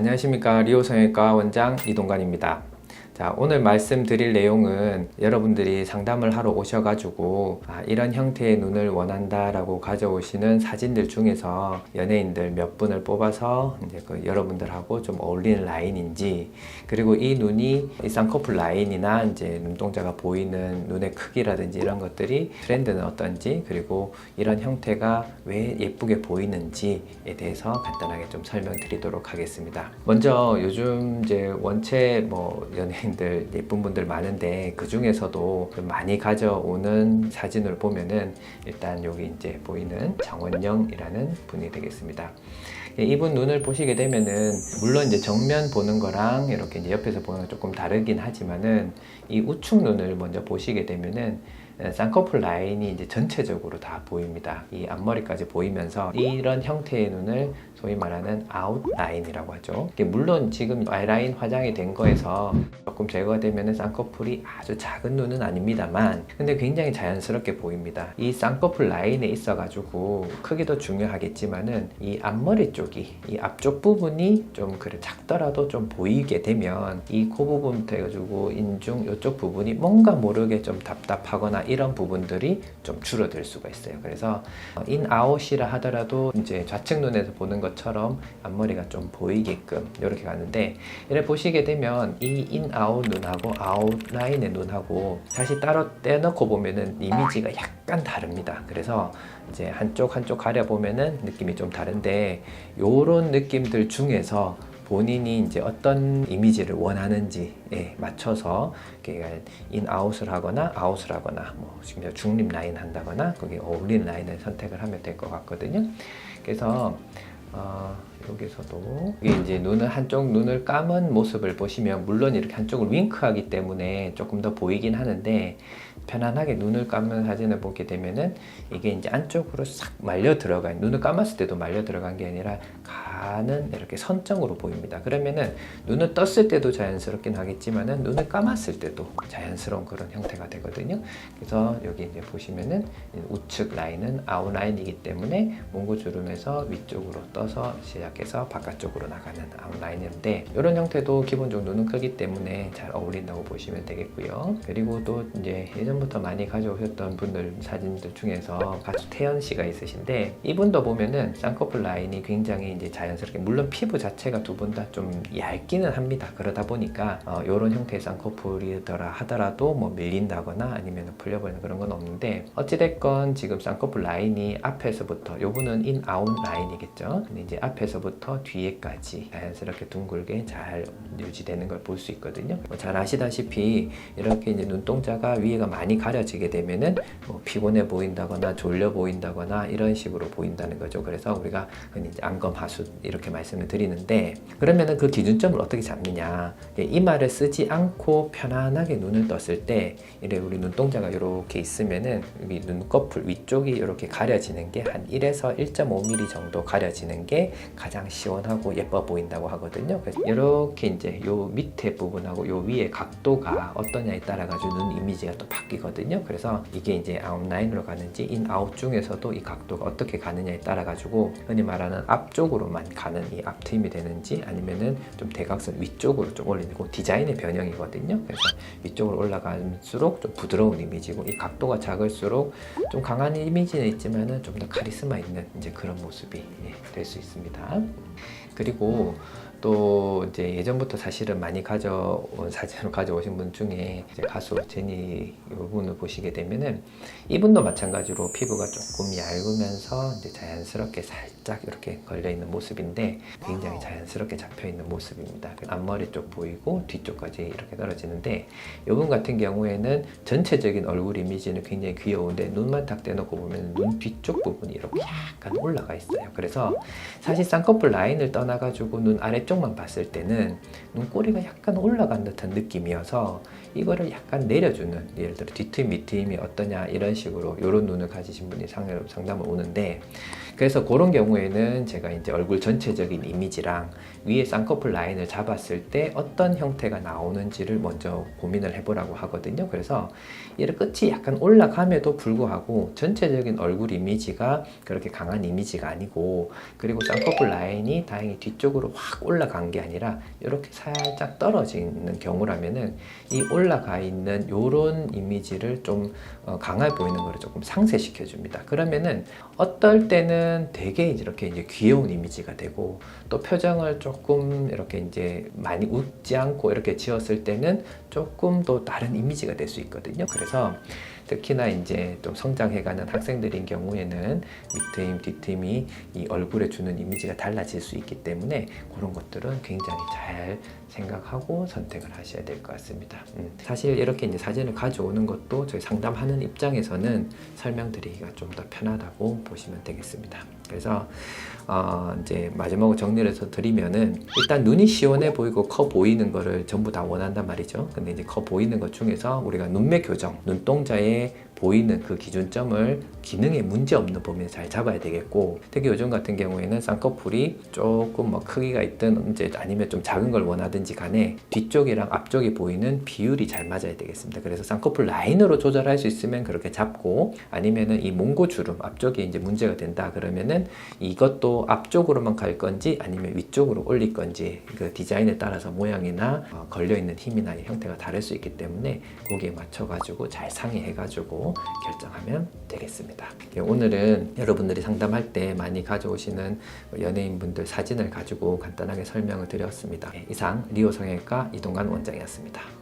안녕하십니까. 리오성형외과 원장 이동관입니다. 자, 오늘 말씀드릴 내용은 여러분들이 상담을 하러 오셔가지고 이런 형태의 눈을 원한다 라고 가져오시는 사진들 중에서 연예인들 몇 분을 뽑아서 이제 여러분들하고 좀 어울리는 라인인지, 그리고 이 눈이 이 쌍꺼풀 라인이나 이제 눈동자가 보이는 눈의 크기라든지 이런 것들이 트렌드는 어떤지, 그리고 이런 형태가 왜 예쁘게 보이는지에 대해서 간단하게 좀 설명드리도록 하겠습니다. 먼저 요즘 이제 원체 연예인 예쁜 분들 많은데 그 중에서도 많이 가져오는 사진을 보면은 일단 여기 이제 보이는 장원영이라는 분이 되겠습니다. 이분 눈을 보시게 되면은 물론 이제 정면 보는 거랑 이렇게 이제 옆에서 보는 건 조금 다르긴 하지만은 이 우측 눈을 먼저 보시게 되면은 쌍꺼풀 라인이 이제 전체적으로 다 보입니다. 이 앞머리까지 보이면서 이런 형태의 눈을 소위 말하는 아웃라인이라고 하죠. 물론 지금 아이라인 화장이 된 거에서 조금 제거되면 쌍꺼풀이 아주 작은 눈은 아닙니다만, 근데 굉장히 자연스럽게 보입니다. 이 쌍꺼풀 라인에 있어 가지고 크기도 중요하겠지만은 이 앞머리 쪽이, 이 앞쪽 부분이 좀 그래 작더라도 좀 보이게 되면 이 코 부분부터 해가지고 인중 이쪽 부분이 뭔가 모르게 좀 답답하거나 이런 부분들이 좀 줄어들 수가 있어요. 그래서 인아웃이라 하더라도 이제 좌측 눈에서 보는 것처럼 앞머리가 좀 보이게끔 이렇게 가는데, 이렇게 보시게 되면 이 인아웃 눈하고 아웃라인의 눈하고 다시 따로 떼놓고 보면은 이미지가 약간 다릅니다. 그래서 이제 한쪽 가려보면은 느낌이 좀 다른데, 요런 느낌들 중에서 본인이 이제 어떤 이미지를 원하는지에 맞춰서 인아웃을 하거나 아웃을 하거나 지금 중립 라인 한다거나 거기에 어울리는 라인을 선택을 하면 될 것 같거든요. 그래서 여기서도 이제 한쪽 눈을 감은 모습을 보시면 물론 이렇게 한쪽을 윙크하기 때문에 조금 더 보이긴 하는데, 편안하게 눈을 감는 사진을 보게 되면은 이게 이제 안쪽으로 싹 말려 들어간, 눈을 감았을 때도 말려 들어간 게 아니라 가는 이렇게 선정으로 보입니다. 그러면은 눈을 떴을 때도 자연스럽긴 하겠지만은 눈을 감았을 때도 자연스러운 그런 형태가 되거든요. 그래서 여기 이제 보시면은 우측 라인은 아웃라인이기 때문에 몽고주름에서 위쪽으로 떠서 시작해서 바깥쪽으로 나가는 아웃라인인데, 이런 형태도 기본적으로 눈은 크기 때문에 잘 어울린다고 보시면 되겠고요. 그리고 또 이제 예전부터 많이 가져오셨던 분들 사진들 중에서 가수 태연 씨가 있으신데, 이분도 보면은 쌍꺼풀 라인이 굉장히 이제 자연스럽게, 물론 피부 자체가 두 분 다 좀 얇기는 합니다. 그러다 보니까 이런 형태의 쌍꺼풀이더라 하더라도 밀린다거나 아니면 풀려버리는 그런 건 없는데, 어찌됐건 지금 쌍꺼풀 라인이 앞에서부터, 요분은 인아웃 라인이겠죠. 근데 이제 앞에서부터 뒤에까지 자연스럽게 둥글게 잘 유지되는 걸 볼 수 있거든요. 잘 아시다시피 이렇게 이제 눈동자가 위에가 많이 가려지게 되면은 피곤해 보인다거나 졸려 보인다거나 이런 식으로 보인다는 거죠. 그래서 우리가 흔히 이제 안검하수 이렇게 말씀을 드리는데, 그러면은 그 기준점을 어떻게 잡느냐, 이마를 쓰지 않고 편안하게 눈을 떴을 때 이래 우리 눈동자가 이렇게 있으면은 여기 눈꺼풀 위쪽이 이렇게 가려지는 게 한 1에서 1.5mm 정도 가려지는 게 가장 시원하고 예뻐 보인다고 하거든요. 그래서 이렇게 이제 요 밑에 부분하고 요 위에 각도가 어떠냐에 따라 가지고 눈 이미지가 또 바뀌거든요. 그래서 이게 이제 아웃라인으로 가는지 인아웃 중에서도 이 각도가 어떻게 가느냐에 따라 가지고 흔히 말하는 앞쪽으로만 가는 이 앞트임이 되는지, 아니면은 좀 대각선 위쪽으로 좀 올리고 디자인의 변형이거든요. 그래서 위쪽으로 올라갈수록 좀 부드러운 이미지고, 이 각도가 작을수록 좀 강한 이미지는 있지만은 좀 더 카리스마 있는 이제 그런 모습이 될 수 있습니다. 그리고 또 이제 예전부터 사실은 많이 가져온 사진을 가져오신 분 중에 이제 가수 제니 이분을 보시게 되면은, 이분도 마찬가지로 피부가 조금 얇으면서 이제 자연스럽게 살짝 이렇게 걸려 있는 모습인데 굉장히 자연스럽게 잡혀 있는 모습입니다. 앞머리 쪽 보이고 뒤쪽까지 이렇게 떨어지는데, 이분 같은 경우에는 전체적인 얼굴 이미지는 굉장히 귀여운데 눈만 딱 떼놓고 보면 눈 뒤쪽 부분이 이렇게 약간 올라가 있어요. 그래서 사실 쌍꺼풀 라인을 떠나가지고 눈 아래쪽만 봤을 때는 눈꼬리가 약간 올라간 듯한 느낌이어서 이거를 약간 내려주는, 예를 들어 뒤트임 밑트임이 어떠냐 이런 식으로 이런 눈을 가지신 분이 상담을 오는데, 그래서 그런 경우에는 제가 이제 얼굴 전체적인 이미지랑 위에 쌍꺼풀 라인을 잡았을 때 어떤 형태가 나오는지를 먼저 고민을 해보라고 하거든요. 그래서 얘를 끝이 약간 올라감에도 불구하고 전체적인 얼굴 이미지가 그렇게 강한 이미지가 아니고, 그리고 쌍꺼풀 라인이 다행히 뒤쪽으로 확 올라간 게 아니라 이렇게 살짝 떨어지는 경우라면은 이 올라가 있는 요런 이미지를 좀 강해 보이는 거를 조금 상쇄시켜 줍니다. 그러면은 어떨 때는 되게 이렇게 이제 귀여운 이미지가 되고, 또 표정을 조금 이렇게 이제 많이 웃지 않고 이렇게 지었을 때는 조금 더 다른 이미지가 될 수 있거든요. 그래서 특히나 이제 좀 성장해가는 학생들인 경우에는 밑트임, 뒤트임이 이 얼굴에 주는 이미지가 달라질 수 있기 때문에 그런 것들은 굉장히 잘 생각하고 선택을 하셔야 될 것 같습니다. 사실 이렇게 이제 사진을 가져오는 것도 저희 상담하는 입장에서는 설명드리기가 좀 더 편하다고 보시면 되겠습니다. 그래서 이제 마지막으로 정리를 해서 드리면은, 일단 눈이 시원해 보이고 커 보이는 거를 전부 다 원한단 말이죠. 근데 이제 커 보이는 것 중에서 우리가 눈매 교정, 눈동자에 보이는 그 기준점을 기능에 문제 없는 범위에 잘 잡아야 되겠고, 특히 요즘 같은 경우에는 쌍꺼풀이 조금 뭐 크기가 있든 이제 아니면 좀 작은 걸 원하든지 간에 뒤쪽이랑 앞쪽이 보이는 비율이 잘 맞아야 되겠습니다. 그래서 쌍꺼풀 라인으로 조절할 수 있으면 그렇게 잡고, 아니면은 이 몽고주름 앞쪽에 이제 문제가 된다 그러면은 이것도 앞쪽으로만 갈 건지 아니면 위쪽으로 올릴 건지, 그 디자인에 따라서 모양이나 걸려있는 힘이나 형태가 다를 수 있기 때문에 거기에 맞춰가지고 잘 상의해가지고 결정하면 되겠습니다. 오늘은 여러분들이 상담할 때 많이 가져오시는 연예인분들 사진을 가지고 간단하게 설명을 드렸습니다. 이상 리오 성형외과 이동관 원장이었습니다.